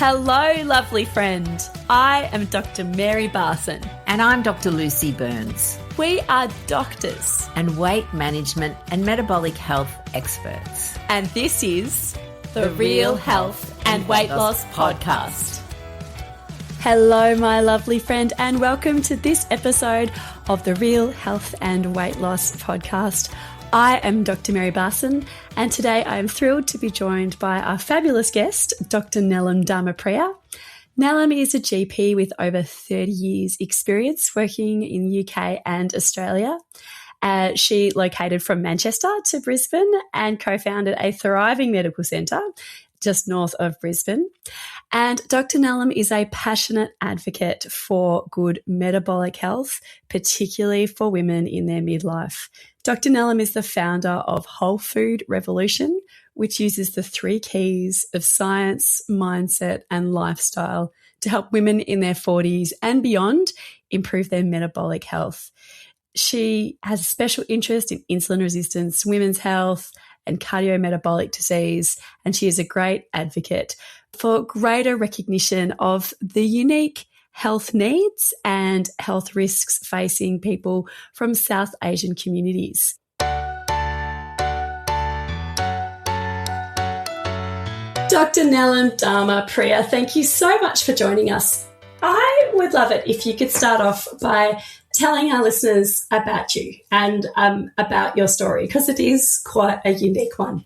Hello, lovely friend. I am Dr. Mary Barson. And I'm Dr. Lucy Burns. We are doctors and weight management and metabolic health experts. And this is the Real Health and Weight Loss Podcast. Hello, my lovely friend, and welcome to this episode of the Real Health and Weight Loss Podcast. I am Dr. Mary Barson, and today I am thrilled to be joined by our fabulous guest, Dr. Nelum Dharmapriya. Nelum is a GP with over 30 years experience working in the UK and Australia. She located from Manchester to Brisbane and co-founded a thriving medical centre just north of Brisbane. And Dr. Nelum is a passionate advocate for good metabolic health, particularly for women in their midlife. Dr. Nelum is the founder of Whole Food Revolution, which uses the 3 keys of science, mindset, and lifestyle to help women in their 40s and beyond improve their metabolic health. She has a special interest in insulin resistance, women's health, and cardiometabolic disease, and she is a great advocate for greater recognition of the unique health needs and health risks facing people from South Asian communities. Dr. Nelum Dharmapriya, thank you so much for joining us. I would love it if you could start off by telling our listeners about you and about your story, because it is quite a unique one.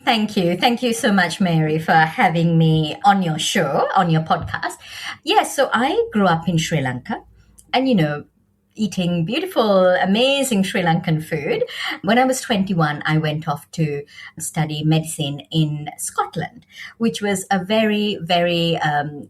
Thank you. Thank you so much, Mary, for having me on your show, on your podcast. Yes, so I grew up in Sri Lanka and, eating beautiful, amazing Sri Lankan food. When I was 21, I went off to study medicine in Scotland, which was a very, very,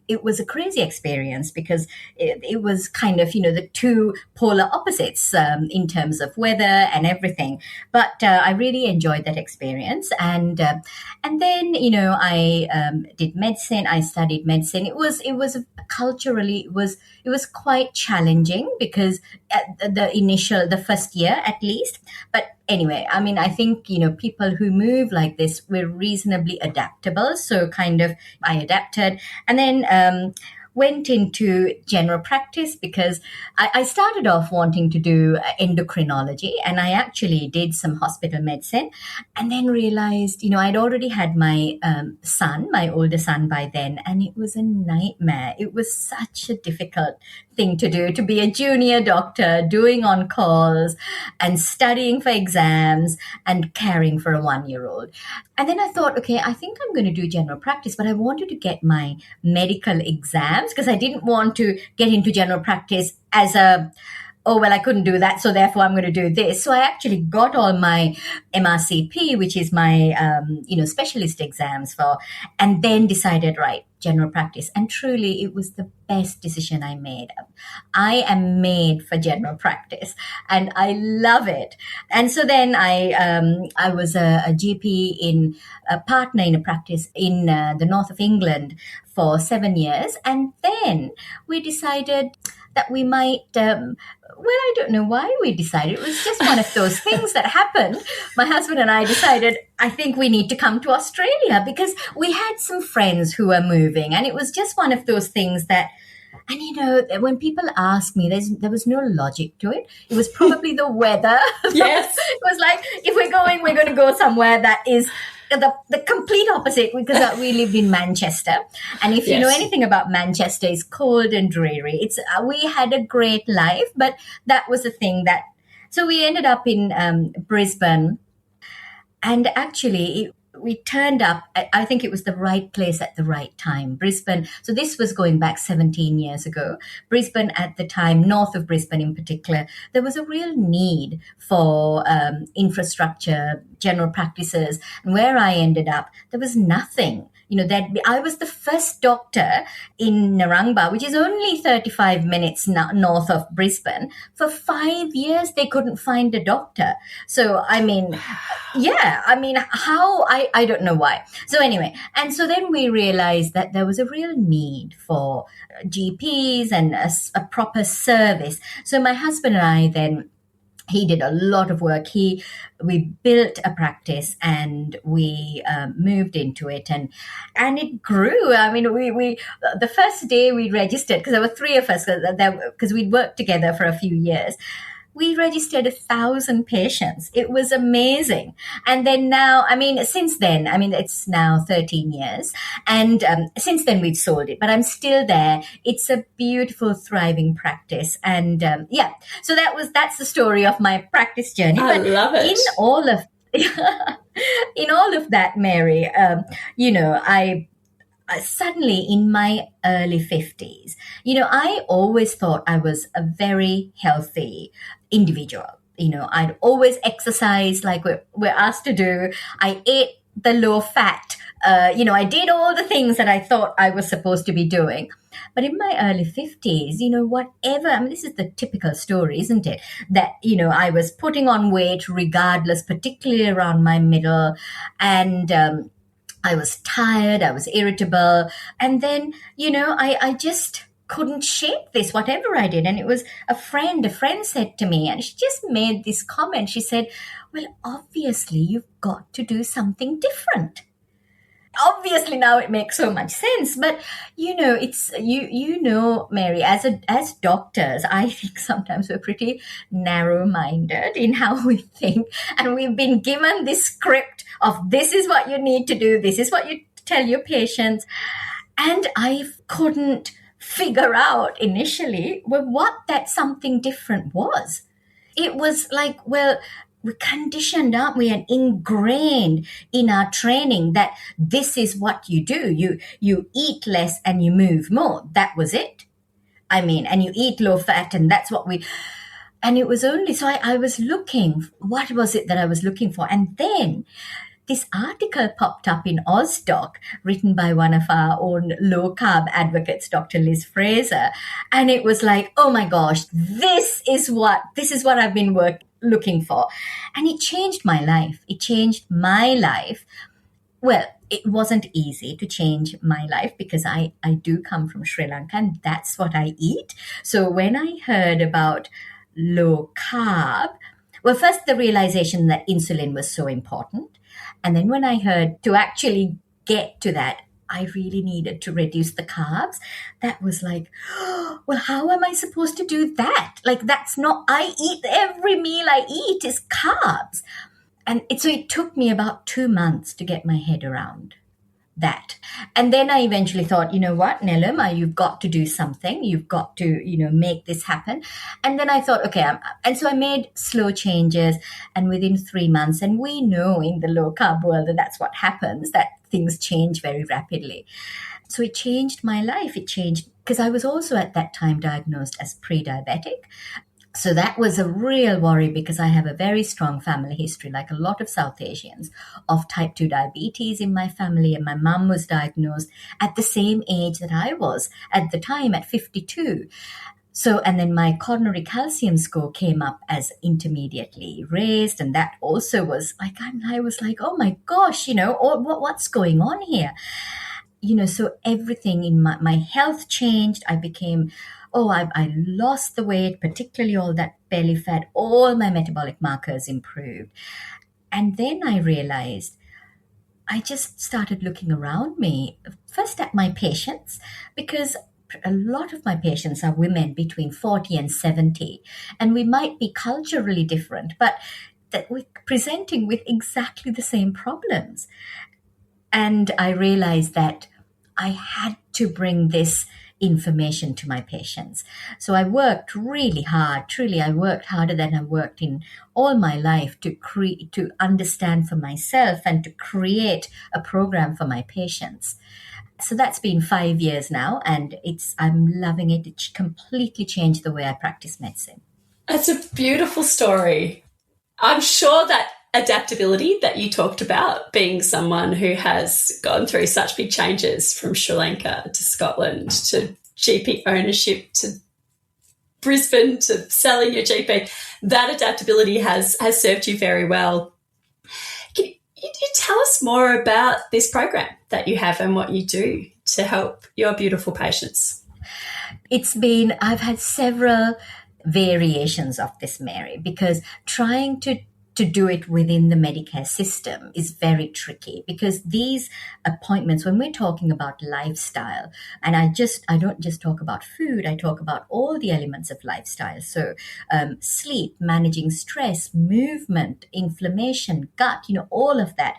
it was a crazy experience because it was kind of, the two polar opposites in terms of weather and everything. But I really enjoyed that experience. And then, I did medicine. I studied medicine. It was culturally, it was quite challenging because at the first year at least. But anyway, I think, people who move like this were reasonably adaptable. So kind of I adapted and then went into general practice because I started off wanting to do endocrinology, and I actually did some hospital medicine and then realized, I'd already had my son, my older son by then, and it was a nightmare. It was such a difficult thing to do, to be a junior doctor, doing on calls and studying for exams and caring for a 1-year-old. And then I thought, okay, I think I'm going to do general practice, but I wanted to get my medical exams because I didn't want to get into general practice as I couldn't do that, so therefore I'm going to do this. So I actually got all my MRCP, which is my, specialist exams for, and then decided, right, general practice. And truly, it was the best decision I made. I am made for general practice, and I love it. And so then I was a GP a partner in a practice in the north of England for 7 years. And then we decided that we might, I don't know why we decided. It was just one of those things that happened. My husband and I decided, I think we need to come to Australia because we had some friends who were moving, and it was just one of those things that, and when people ask me, there was no logic to it. It was probably the weather. Yes. It was like, if we're going to go somewhere that is the complete opposite, because we lived in Manchester, and if you know anything about Manchester, it's cold and dreary. We had a great life, but that was the thing so we ended up in Brisbane, and actually we turned up. I think it was the right place at the right time. Brisbane. So this was going back 17 years ago. Brisbane at the time, north of Brisbane in particular, there was a real need for infrastructure, general practices. And where I ended up, there was nothing. I was the first doctor in Narangba, which is only 35 minutes north of Brisbane. For 5 years, they couldn't find a doctor. So, how, I don't know why. So anyway, and so then we realized that there was a real need for GPs and a proper service. So my husband and I then he did a lot of work. We built a practice and we moved into it, and it grew. I mean, we the first day we registered, because there were three of us, because we'd worked together for a few years. We registered 1,000 patients. It was amazing. And then now, I mean, since then, I mean, it's now 13 years. And since then, we've sold it. But I'm still there. It's a beautiful, thriving practice. And so that's the story of my practice journey. I love it. In all of that, Mary, I suddenly in my early 50s, I always thought I was a very healthy individual. I'd always exercise like we're asked to do. I ate the low fat. I did all the things that I thought I was supposed to be doing. But in my early 50s, whatever, I mean, this is the typical story, isn't it? That, I was putting on weight regardless, particularly around my middle, and I was tired, I was irritable. And then, I just couldn't shake this, whatever I did. And it was a friend said to me, and she just made this comment. She said, well, obviously you've got to do something different. Obviously now it makes so much sense, but it's Mary, as doctors, I think sometimes we're pretty narrow-minded in how we think, and we've been given this script of this is what you need to do, this is what you tell your patients, and I couldn't figure out initially what that something different was. It was like, well, we're conditioned, aren't we, and ingrained in our training that this is what you do. You eat less and you move more. That was it. I mean, and you eat low fat, and that's what and it was only, so I was looking, what was it that I was looking for? And then this article popped up in OzDoc, written by one of our own low-carb advocates, Dr. Liz Fraser. And it was like, oh my gosh, this is what I've been looking for. And it changed my life. It changed my life. Well, it wasn't easy to change my life because I do come from Sri Lanka and that's what I eat. So when I heard about low carb, well, first the realization that insulin was so important. And then when I heard to actually get to that, I really needed to reduce the carbs. That was like, well, how am I supposed to do that? Like, that's not, every meal I eat is carbs. And so it took me about 2 months to get my head around that. And then I eventually thought, you know what, Nelum, you've got to do something. You've got to, make this happen. And then I thought, okay, and so I made slow changes, and within 3 months, and we know in the low carb world that that's what happens, that things change very rapidly. So it changed my life. It changed because I was also at that time diagnosed as pre-diabetic. So that was a real worry because I have a very strong family history, like a lot of South Asians, of type 2 diabetes in my family. And my mum was diagnosed at the same age that I was at the time, at 52. So, and then my coronary calcium score came up as intermediately raised. And that also was like, I was like, oh my gosh, what's going on here? So everything in my health changed. I became, I lost the weight, particularly all that belly fat, all my metabolic markers improved. And then I realized I just started looking around me, first at my patients, because a lot of my patients are women between 40 and 70, and we might be culturally different, but that we're presenting with exactly the same problems. And I realized that I had to bring this information to my patients. So I worked really hard. Truly, I worked harder than I worked in all my life to understand for myself and to create a program for my patients. So that's been 5 years now, and I'm loving it. It completely changed the way I practice medicine. That's a beautiful story. I'm sure that adaptability that you talked about, being someone who has gone through such big changes from Sri Lanka to Scotland to GP ownership to Brisbane to selling your GP, that adaptability has served you very well. Can you tell us more about this program that you have and what you do to help your beautiful patients? I've had several variations of this, Mary, because trying to do it within the Medicare system is very tricky, because these appointments, when we're talking about lifestyle, and I don't just talk about food, I talk about all the elements of lifestyle. So sleep, managing stress, movement, inflammation, gut, all of that,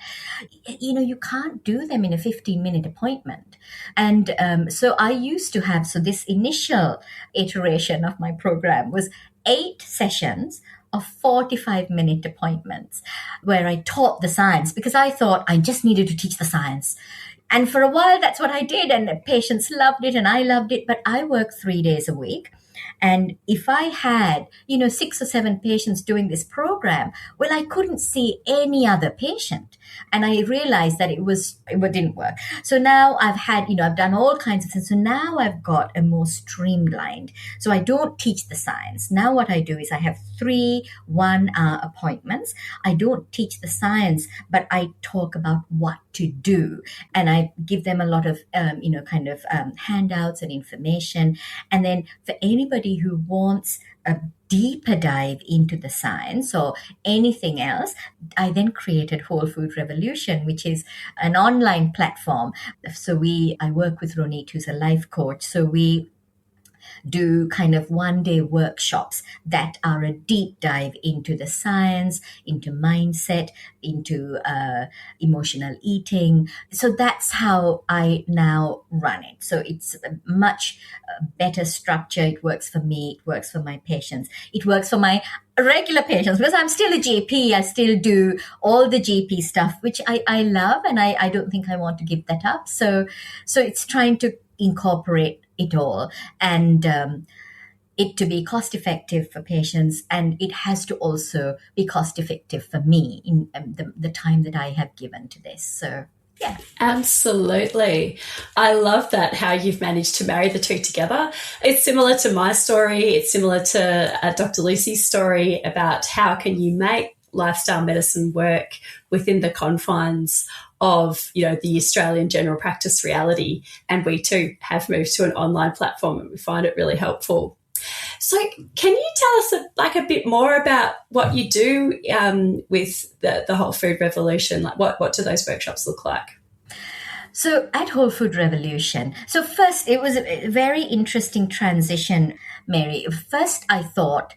you can't do them in a 15-minute appointment. And so I used to have, so this initial iteration of my program was 8 sessions of 45-minute appointments where I taught the science, because I thought I just needed to teach the science. And for a while, that's what I did. And the patients loved it and I loved it. But I work 3 days a week. And if I had, 6 or 7 patients doing this program, well, I couldn't see any other patient. And I realized that it didn't work. So now I've done all kinds of things. So now I've got a more streamlined. So I don't teach the science. Now what I do is I have 3 1-hour appointments. I don't teach the science, but I talk about what to do. And I give them a lot of, handouts and information. And then for anybody who wants a deeper dive into the science or anything else, I then created Whole Food Revolution, which is an online platform. So I work with Ronit, who's a life coach. So we do kind of one-day workshops that are a deep dive into the science, into mindset, into emotional eating. So that's how I now run it. So it's a much better structure. It works for me. It works for my patients. It works for my regular patients, because I'm still a GP. I still do all the GP stuff, which I love, and I don't think I want to give that up. So it's trying to incorporate it all, and it to be cost effective for patients, and it has to also be cost effective for me in the time that I have given to this. So yeah. Absolutely. I love that, how you've managed to marry the two together. It's similar to my story. It's similar to Dr. Lucy's story about how can you make lifestyle medicine work within the confines of, the Australian general practice reality. And we too have moved to an online platform, and we find it really helpful. So can you tell us a bit more about what you do with the Whole Food Revolution? Like what do those workshops look like? So at Whole Food Revolution, so first it was a very interesting transition, Mary. First I thought,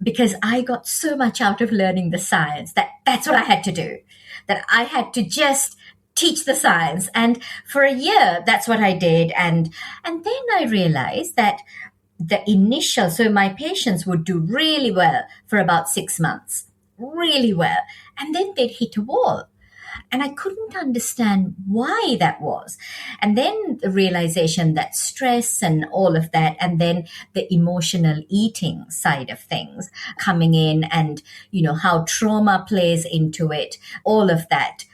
because I got so much out of learning the science, that's what I had to do, that I had to just teach the science. And for a year, that's what I did. And then I realized that so my patients would do really well for about 6 months, really well. And then they'd hit a wall. And I couldn't understand why that was. And then the realization that stress and all of that, and then the emotional eating side of things coming in, and, how trauma plays into it, all of that.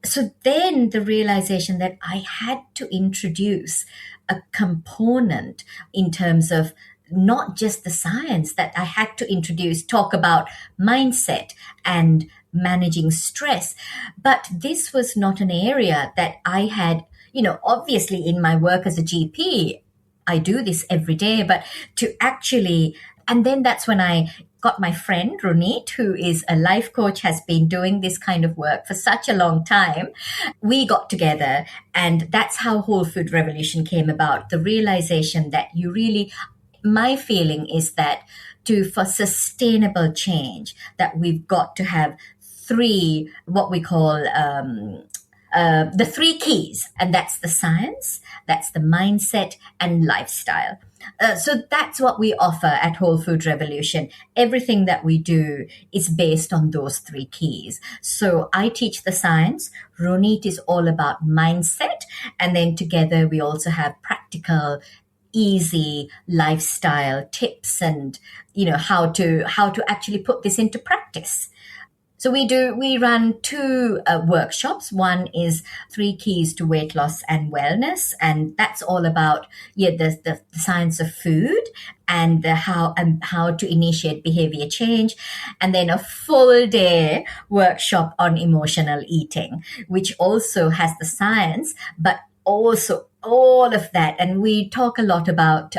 So then the realization that I had to introduce a component in terms of not just the science, that I had to talk about mindset and managing stress. But this was not an area that I had, obviously in my work as a GP, I do this every day, but to actually, and then that's when I got my friend Ronit, who is a life coach, has been doing this kind of work for such a long time. We got together, and that's how Whole Food Revolution came about. The realization that my feeling is that for sustainable change, that we've got to have 3, what we call the 3 keys, and that's the science, that's the mindset, and lifestyle. So that's what we offer at Whole Food Revolution. Everything that we do is based on those 3 keys. So I teach the science. Ronit is all about mindset. And then together we also have practical, easy lifestyle tips and, how to actually put this into practice. So we run 2 workshops. One is 3 keys to weight loss and wellness. And that's all about the science of food and how to initiate behavior change. And then a full day workshop on emotional eating, which also has the science, but also all of that. And we talk a lot about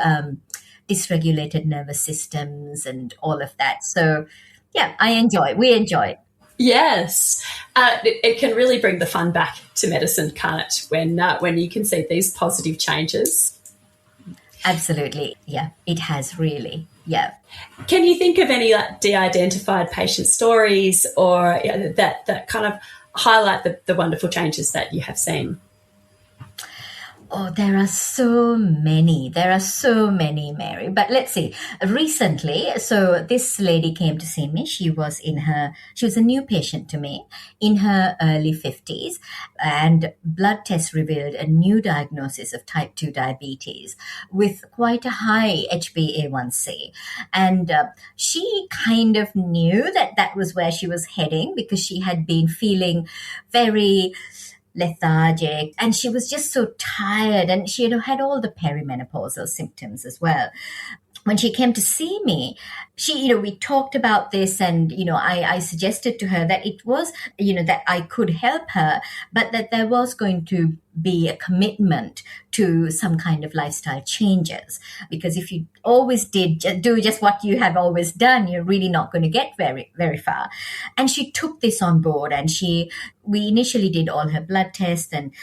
dysregulated nervous systems and all of that. So, yeah, we enjoy. Yes, it can really bring the fun back to medicine, can't it? When you can see these positive changes. Absolutely, yeah, it has really, yeah. Can you think of any de-identified patient stories or that kind of highlight the wonderful changes that you have seen? Oh, there are so many. Mary. But let's see. Recently, so this lady came to see me. She was a new patient to me in her early 50s, and blood tests revealed a new diagnosis of type 2 diabetes with quite a high HbA1c. And she kind of knew that was where she was heading because she had been feeling very lethargic and she was just so tired, and she had all the perimenopausal symptoms as well. When she came to see me, we talked about this, and, I suggested to her that it was, that I could help her, but that there was going to be a commitment to some kind of lifestyle changes. Because if you always do just what you have always done, you're really not going to get very, very far. And she took this on board, and we initially did all her blood tests, and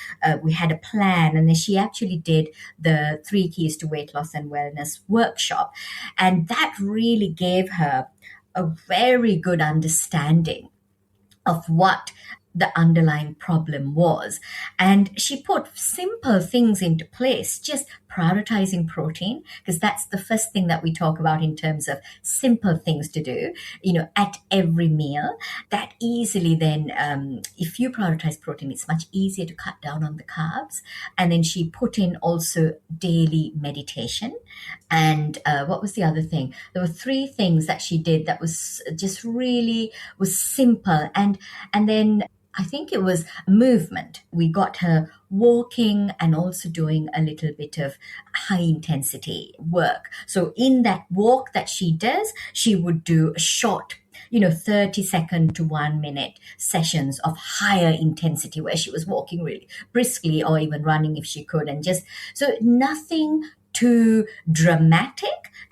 we had a plan. And then she actually did the 3 Keys to Weight Loss and Wellness workshop. And that really gave her a very good understanding of what the underlying problem was. And she put simple things into place, just prioritizing protein, because that's the first thing that we talk about in terms of simple things to do, at every meal. That easily then, if you prioritize protein, it's much easier to cut down on the carbs. And then she put in also daily meditation. And what was the other thing? There were 3 things that she did that was just really was simple. And then I think it was movement. We got her walking and also doing a little bit of high intensity work. So in that walk that she does, she would do a short 30-second to 1 minute sessions of higher intensity where she was walking really briskly or even running if she could. And just so nothing too dramatic,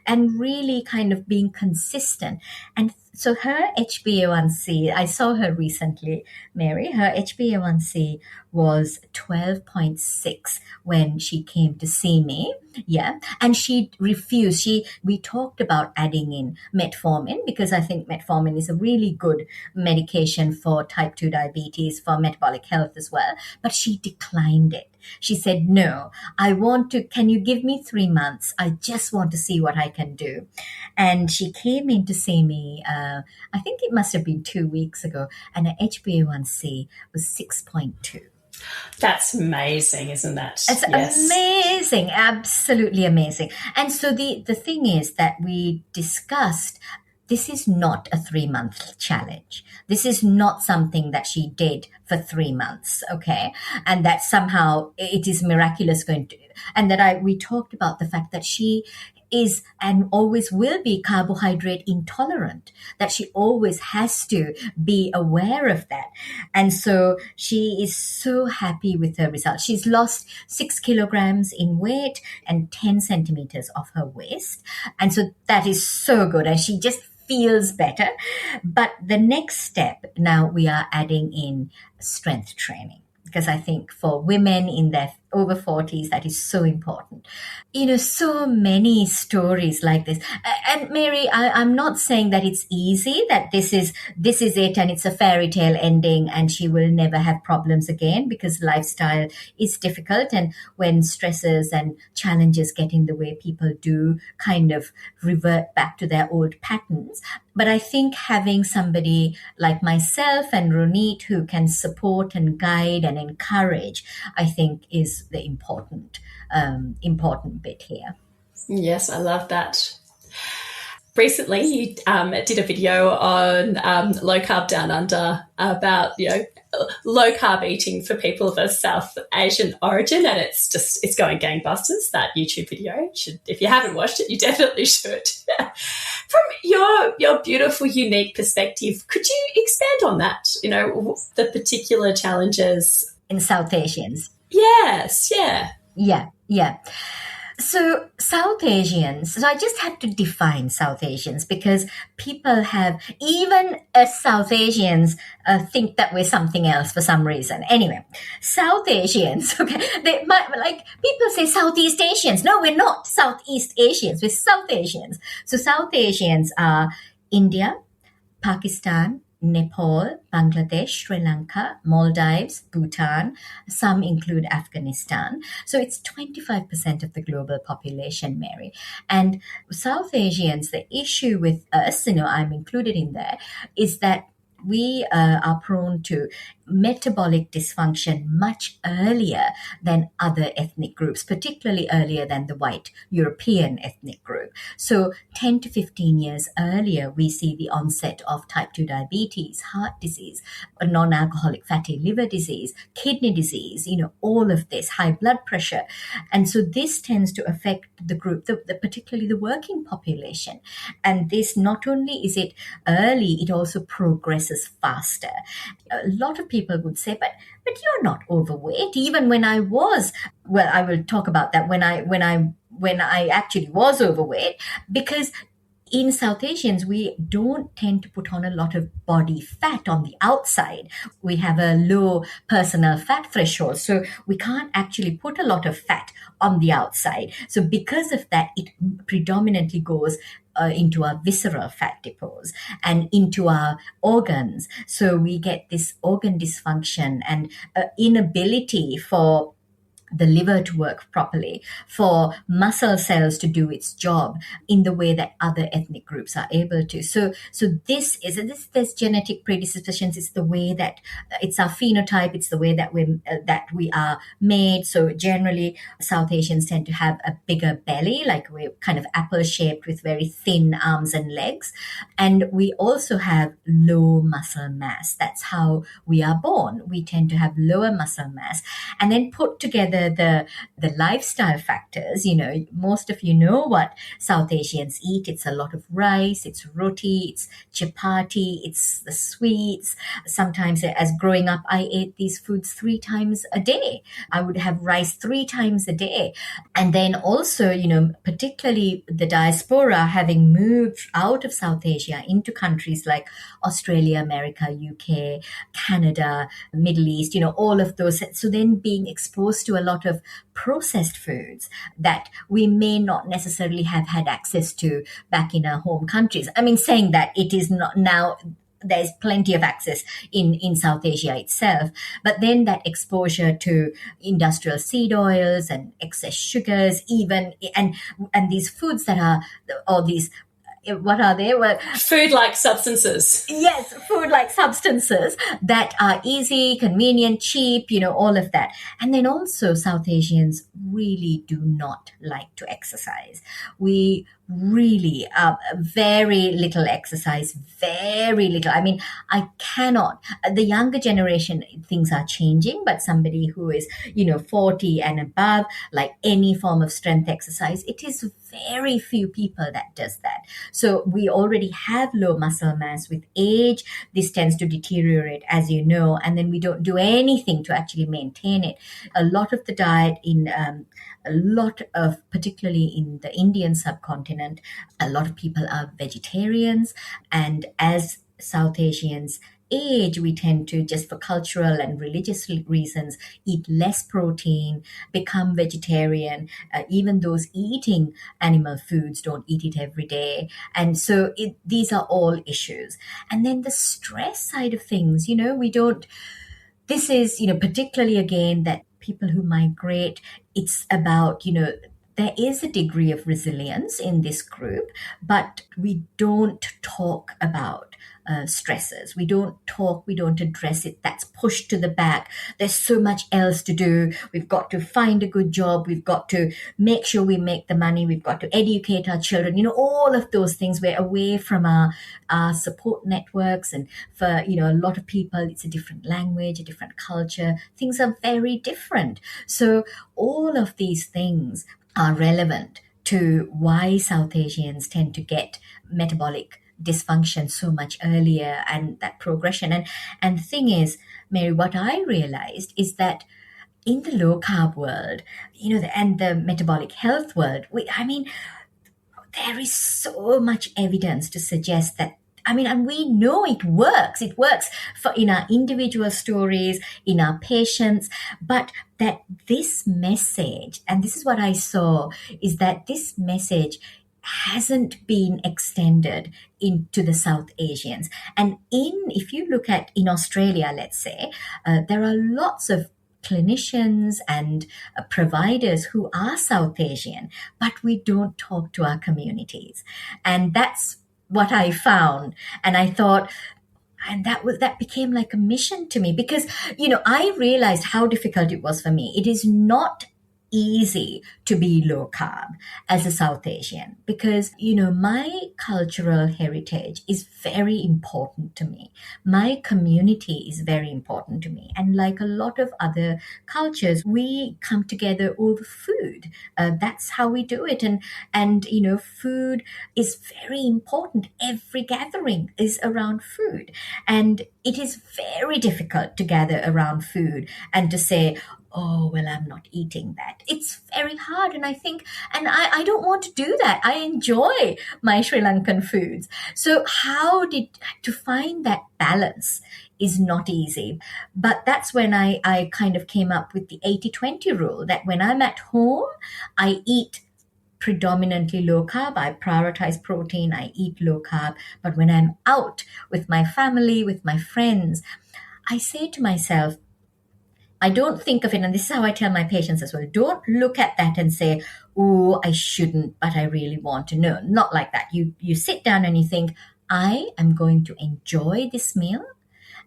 and really kind of being consistent. And so her HbA1c, I saw her recently, Mary, her HbA1c was 12.6 when she came to see me. Yeah. And she refused. We talked about adding in metformin, because I think metformin is a really good medication for type 2 diabetes, for metabolic health as well. But she declined it. She said, no, can you give me 3 months? I just want to see what I can do. And she came in to see me, I think it must have been 2 weeks ago, and her HbA1c was 6.2. That's amazing, isn't that? It's amazing, absolutely amazing. And so the thing is that we discussed, this is not a 3-month challenge. This is not something that she did for 3 months, okay? And that somehow it is miraculous and that we talked about the fact that she is and always will be carbohydrate intolerant, that she always has to be aware of that. And so she is so happy with her results. She's lost 6 kilograms in weight and 10 centimeters off her waist. And so that is so good. And she just feels better. But the next step, now we are adding in strength training, because I think for women in their over 40s, that is so important. So many stories like this. And Mary, I'm not saying that it's easy, that this is it and it's a fairy tale ending and she will never have problems again, because lifestyle is difficult. And when stresses and challenges get in the way, people do kind of revert back to their old patterns. But I think having somebody like myself and Ronit who can support and guide and encourage, I think is the important bit here. Yes, I love that. Recently, you did a video on low carb down under about low carb eating for people of a South Asian origin, and it's going gangbusters. That YouTube video, if you haven't watched it, you definitely should. From your beautiful, unique perspective, could you expand on that? The particular challenges in South Asians. Yes, yeah. Yeah. So South Asians, so I just had to define South Asians because people have, even as South Asians, think that we're something else for some reason. Anyway, South Asians, okay, they might, like, people say Southeast Asians. No, we're not Southeast Asians, we're South Asians. So South Asians are India, Pakistan, Nepal, Bangladesh, Sri Lanka, Maldives, Bhutan. Some include Afghanistan. So it's 25% of the global population, Mary. And South Asians, the issue with us, I'm included in there, is that we are prone to metabolic dysfunction much earlier than other ethnic groups, particularly earlier than the white European ethnic group. So 10 to 15 years earlier, we see the onset of type 2 diabetes, heart disease, non-alcoholic fatty liver disease, kidney disease, all of this, high blood pressure. And so this tends to affect the group, particularly the working population. And this, not only is it early, it also progresses faster. A lot of people would say, but you're not overweight. Even when I was, well, I will talk about that when I actually was overweight, because in South Asians, we don't tend to put on a lot of body fat on the outside. We have a low personal fat threshold, so we can't actually put a lot of fat on the outside. So because of that, it predominantly goes into our visceral fat depots and into our organs. So we get this organ dysfunction and inability for the liver to work properly, for muscle cells to do its job in the way that other ethnic groups are able to. So there's genetic predispositions. It's the way that it's our phenotype. It's the way that we are made. So generally, South Asians tend to have a bigger belly, like we're kind of apple shaped with very thin arms and legs, and we also have low muscle mass. That's how we are born. We tend to have lower muscle mass, and then put together the lifestyle factors. Most of you know what South Asians eat. It's a lot of rice, it's roti, it's chapati, it's the sweets. Sometimes, as growing up, I ate these foods 3 times a day. I would have rice 3 times a day. And then also, particularly the diaspora having moved out of South Asia into countries like Australia, America, UK, Canada, Middle East, all of those. So then being exposed to a lot of processed foods that we may not necessarily have had access to back in our home countries. I mean, saying that, it is not now. There's plenty of access in South Asia itself, but then that exposure to industrial seed oils and excess sugars, even and these foods that are, or these, what are they? Well, food-like substances. Yes, food-like substances that are easy, convenient, cheap, all of that. And then also South Asians really do not like to exercise. We really very little exercise, very little. I mean, I cannot. The younger generation, things are changing, but somebody who is 40 and above, like any form of strength exercise, it is very few people that does that. So we already have low muscle mass. With age, this tends to deteriorate, as you know, and then we don't do anything to actually maintain it. A lot of the diet particularly in the Indian subcontinent, a lot of people are vegetarians, and as South Asians age, we tend to, just for cultural and religious reasons, eat less protein, become vegetarian. Even those eating animal foods don't eat it every day. And so these are all issues. And then the stress side of things, this is, particularly again, that people who migrate, it's about, there is a degree of resilience in this group, but we don't talk about stresses. We don't address it. That's pushed to the back. There's so much else to do. We've got to find a good job. We've got to make sure we make the money. We've got to educate our children. All of those things. We're away from our support networks. And for, a lot of people, it's a different language, a different culture. Things are very different. So all of these things are relevant to why South Asians tend to get metabolic dysfunction so much earlier, and that progression. And the thing is, Mary, what I realized is that in the low carb world, and the metabolic health world, there is so much evidence to suggest that, and we know it works. It works in our individual stories, in our patients, but that this message, and this is what I saw, is that this message hasn't been extended into the South Asians. And if you look at in Australia, let's say, there are lots of clinicians and providers who are South Asian, but we don't talk to our communities. And that's what I found. And I thought, and that became like a mission to me, because, I realized how difficult it was for me. It is not easy to be low carb as a South Asian, because my cultural heritage is very important to me. My community is very important to me, and like a lot of other cultures, we come together over food. That's how we do it, and food is very important. Every gathering is around food, and it is very difficult to gather around food and to say, oh, well, I'm not eating that. It's very hard. And I think, and I don't want to do that. I enjoy my Sri Lankan foods. So to find that balance is not easy. But that's when I kind of came up with the 80-20 rule, that when I'm at home, I eat predominantly low carb. I prioritize protein. I eat low carb. But when I'm out with my family, with my friends, I say to myself, I don't think of it, and this is how I tell my patients as well, don't look at that and say, oh, I shouldn't, but I really want to know. Not like that. You sit down and you think, I am going to enjoy this meal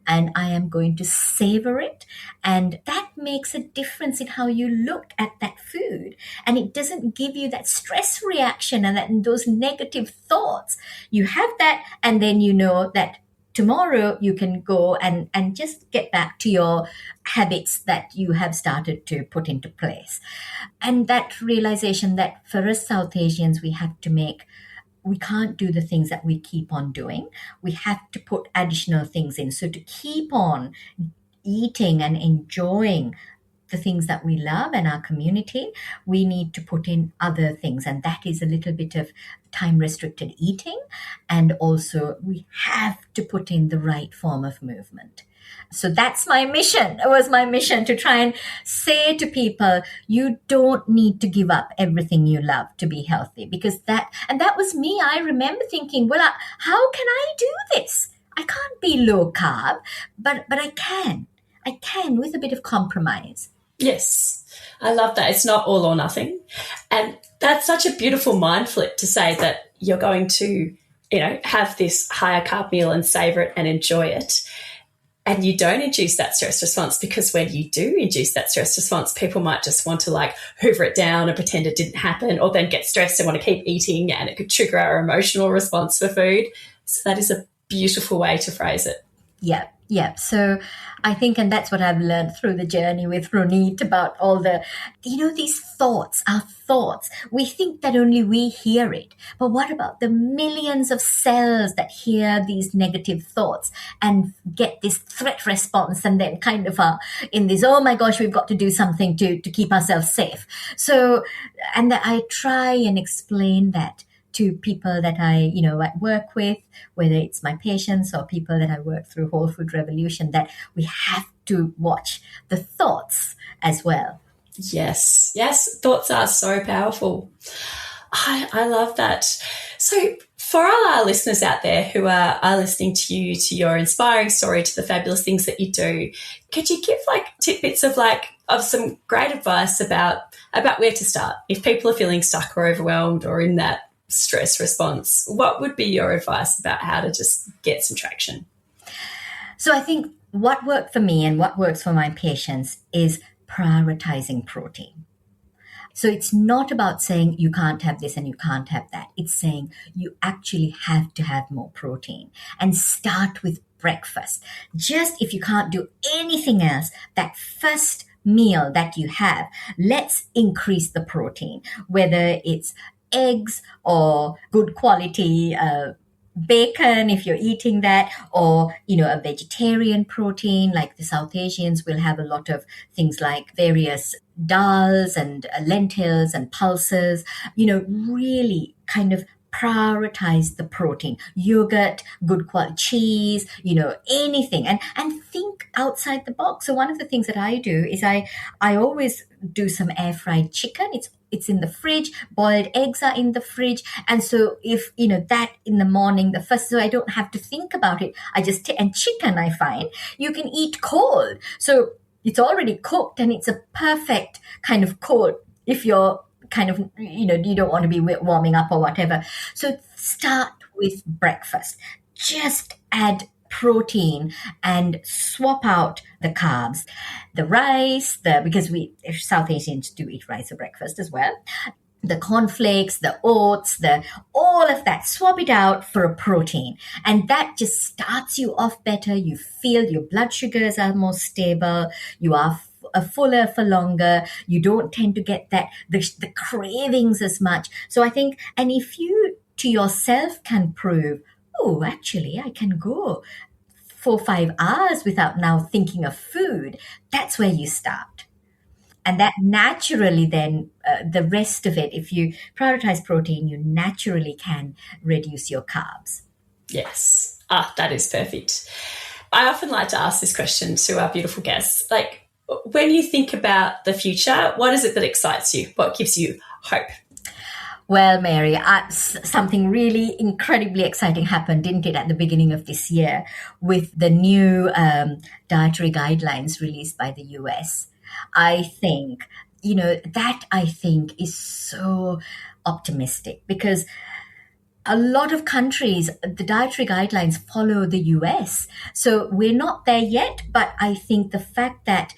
and I am going to savor it. And that makes a difference in how you look at that food. And it doesn't give you that stress reaction and those negative thoughts. You have that, and then you know that tomorrow you can go and just get back to your habits that you have started to put into place. And that realization that for us South Asians, we can't do the things that we keep on doing. We have to put additional things in. So to keep on eating and enjoying the things that we love and our community, we need to put in other things. And that is a little bit of time-restricted eating. And also we have to put in the right form of movement. So that's my mission. It was my mission to try and say to people, you don't need to give up everything you love to be healthy, because that was me. I remember thinking, well, how can I do this? I can't be low carb, but I can with a bit of compromise. Yes, I love that. It's not all or nothing. And that's such a beautiful mind flip to say that you're going to, have this higher carb meal and savor it and enjoy it. And you don't induce that stress response, because when you do induce that stress response, people might just want to hoover it down and pretend it didn't happen, or then get stressed and want to keep eating, and it could trigger our emotional response for food. So that is a beautiful way to phrase it. Yeah. So I think, and that's what I've learned through the journey with Ronit about all the, these thoughts, our thoughts. We think that only we hear it. But what about the millions of cells that hear these negative thoughts and get this threat response, and then kind of are in this, oh my gosh, we've got to do something to keep ourselves safe. So, and I try and explain that to people that I work with, whether it's my patients or people that I work through Whole Food Revolution, that we have to watch the thoughts as well. Yes, thoughts are so powerful. I love that. So for all our listeners out there who are listening to you, to your inspiring story, to the fabulous things that you do, could you give tidbits of some great advice about where to start if people are feeling stuck or overwhelmed or in that stress response? What would be your advice about how to just get some traction? So I think what worked for me and what works for my patients is prioritizing protein. So it's not about saying you can't have this and you can't have that. It's saying you actually have to have more protein, and start with breakfast. Just if you can't do anything else, that first meal that you have, let's increase the protein, whether it's eggs or good quality bacon if you're eating that, or a vegetarian protein. Like the South Asians will have a lot of things like various dals and lentils and pulses. Really kind of prioritize the protein. Yogurt, good quality cheese, anything, and think outside the box. So one of the things that I do is I always do some air fried chicken. It's in the fridge. Boiled eggs are in the fridge. And so if, that in the morning, so I don't have to think about it. And chicken, I find you can eat cold. So it's already cooked and it's a perfect kind of cold if you're kind of, you don't want to be warming up or whatever. So start with breakfast. Just add protein and swap out the carbs, the rice, because South Asians do eat rice for breakfast as well, the cornflakes, the oats, all of that, swap it out for a protein. And that just starts you off better. You feel your blood sugars are more stable. You are fuller for longer. You don't tend to get the cravings as much. So I think, and if you to yourself can prove, oh, actually, I can go 4-5 hours without now thinking of food, that's where you start. And that naturally then, the rest of it, if you prioritize protein, you naturally can reduce your carbs. Yes. That is perfect. I often like to ask this question to our beautiful guests. Like, when you think about the future, what is it that excites you? What gives you hope? Well, Mary, something really incredibly exciting happened, didn't it, at the beginning of this year with the new dietary guidelines released by the US. I think, that I think is so optimistic because a lot of countries, the dietary guidelines follow the US. So we're not there yet, but I think the fact that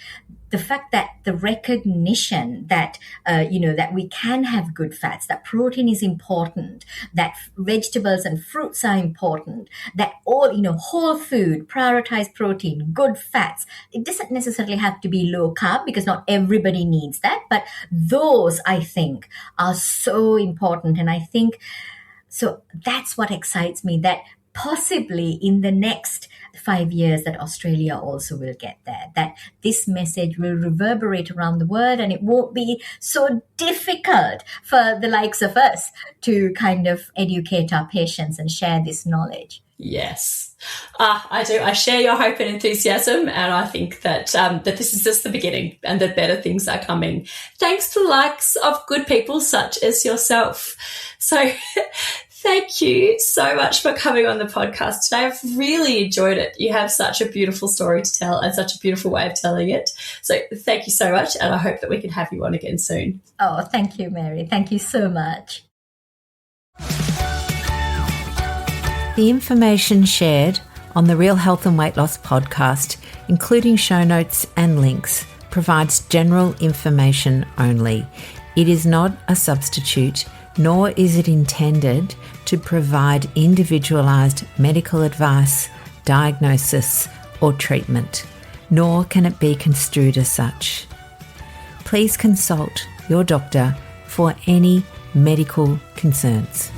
the recognition that, that we can have good fats, that protein is important, that vegetables and fruits are important, that all, whole food, prioritize protein, good fats. It doesn't necessarily have to be low carb because not everybody needs that, but those I think are so important. And I think, so that's what excites me, that possibly in the next 5 years that Australia also will get there, that this message will reverberate around the world and it won't be so difficult for the likes of us to kind of educate our patients and share this knowledge. Yes, I do. I share your hope and enthusiasm, and I think that that this is just the beginning and that better things are coming, thanks to the likes of good people such as yourself. So thank you so much for coming on the podcast today. I've really enjoyed it. You have such a beautiful story to tell and such a beautiful way of telling it. So thank you so much, and I hope that we can have you on again soon. Oh, thank you, Mary. Thank you so much. The information shared on the Real Health and Weight Loss podcast, including show notes and links, provides general information only. It is not a substitute, nor is it intended to provide individualised medical advice, diagnosis, or treatment, nor can it be construed as such. Please consult your doctor for any medical concerns.